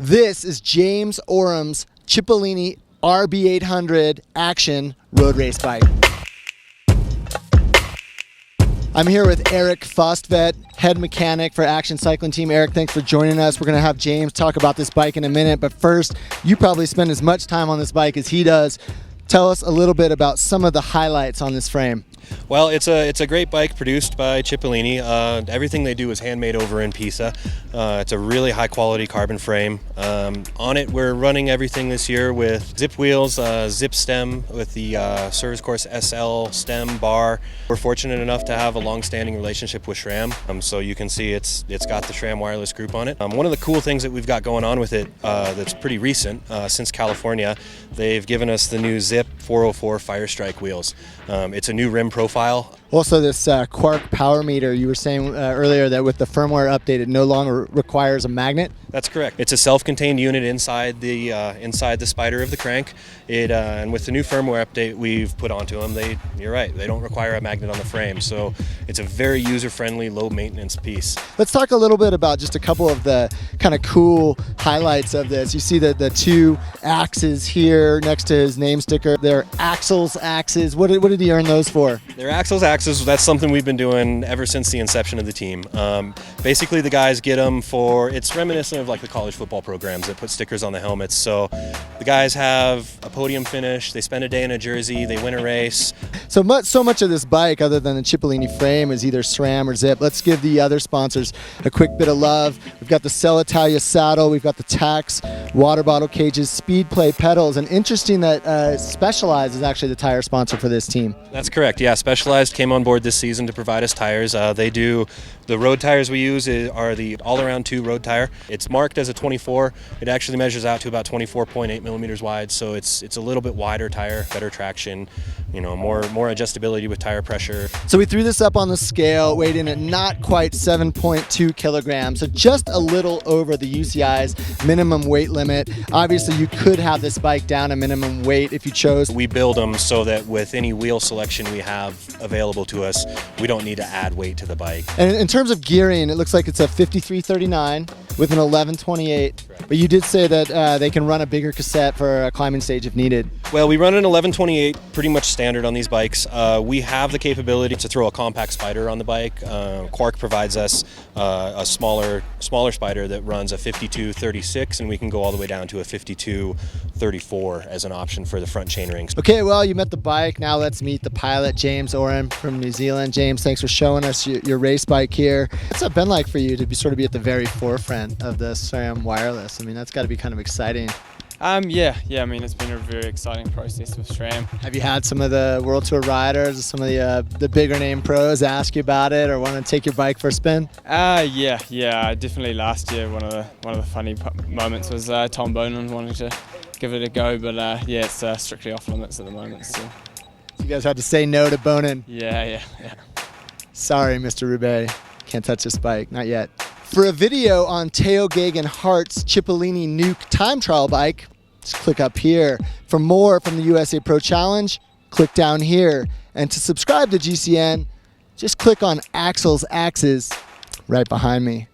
This is James Orham's Cipollini RB800 Action Road Race Bike. I'm here with Eric Fostvet, head mechanic for Action Cycling Team. Eric, thanks for joining us. We're going to have James talk about this bike in a minute, but first, you probably spend as much time on this bike as he does. Tell us a little bit about some of the highlights on this frame. Well, it's a great bike produced by Cipollini. Everything they do is handmade over in Pisa. It's a really high quality carbon frame. On it, we're running everything this year with zip wheels, zip stem with the Service Course SL stem bar. We're fortunate enough to have a long-standing relationship with SRAM, so you can see it's got the SRAM wireless group on it. One of the cool things that we've got going on with it that's pretty recent, since California, they've given us the new Zip 404 Firestrike wheels. It's a new rim profile. Also, this Quark power meter, you were saying earlier that with the firmware update, it no longer requires a magnet? That's correct. It's a self-contained unit inside the spider of the crank. And with the new firmware update we've put onto them, you're right, they don't require a magnet on the frame. So it's a very user-friendly, low-maintenance piece. Let's talk a little bit about just a couple of the kind of cool highlights of this. You see the two axes here next to his name sticker. They're Axel's axes. What did he earn those for? They're Axel's axes. That's something we've been doing ever since the inception of the team. Basically, the guys get them it's reminiscent of like the college football programs that put stickers on the helmets. So the guys have a podium finish, they spend a day in a jersey, they win a race. So much of this bike, other than the Cipollini frame, is either SRAM or Zip. Let's give the other sponsors a quick bit of love. We've got the Cell Italia saddle, we've got the Tax water bottle cages, Speed Play pedals, and interesting that Specialized is actually the tire sponsor for this team. That's correct, yeah. Specialized came on board this season to provide us tires. The road tires we use are the all-around 2 road tire. It's marked as a 24. It actually measures out to about 24.8 millimeters wide, so it's a little bit wider tire, better traction, more adjustability with tire pressure. So we threw this up on the scale, weighed in at not quite 7.2 kilograms, so just a little over the UCI's minimum weight limit. Obviously, you could have this bike down a minimum weight if you chose. We build them so that with any wheel selection we have available to us, we don't need to add weight to the bike. And in terms of gearing, it looks like it's a 5339 with an 1128. Correct. But you did say that they can run a bigger cassette for a climbing stage if needed. Well, we run an 1128, pretty much standard on these bikes. We have the capability to throw a compact spider on the bike. Quark provides us a smaller spider that runs a 5236, and we can go all the way down to a 5234 as an option for the front chain rings. Okay, well, you met the bike. Now let's meet the pilot, James Orham from New Zealand. James, thanks for showing us your race bike here. What's that been like for you to be at the very forefront of the SRAM wireless? I mean, that's got to be kind of exciting. Yeah. I mean, it's been a very exciting process with SRAM. Have you had some of the World Tour riders, or some of the bigger name pros ask you about it or want to take your bike for a spin? Yeah. Definitely last year, one of the funny moments was Tom Bonin wanting to give it a go, but yeah, it's strictly off limits at the moment. So you guys had to say no to Bonin. Yeah. Sorry, Mr. Roubaix. Can't touch this bike, not yet. For a video on Teo Geoghegan Hart's Cipollini Nuke time trial bike, just click up here. For more from the USA Pro Challenge, click down here. And to subscribe to GCN, just click on Axel's axes right behind me.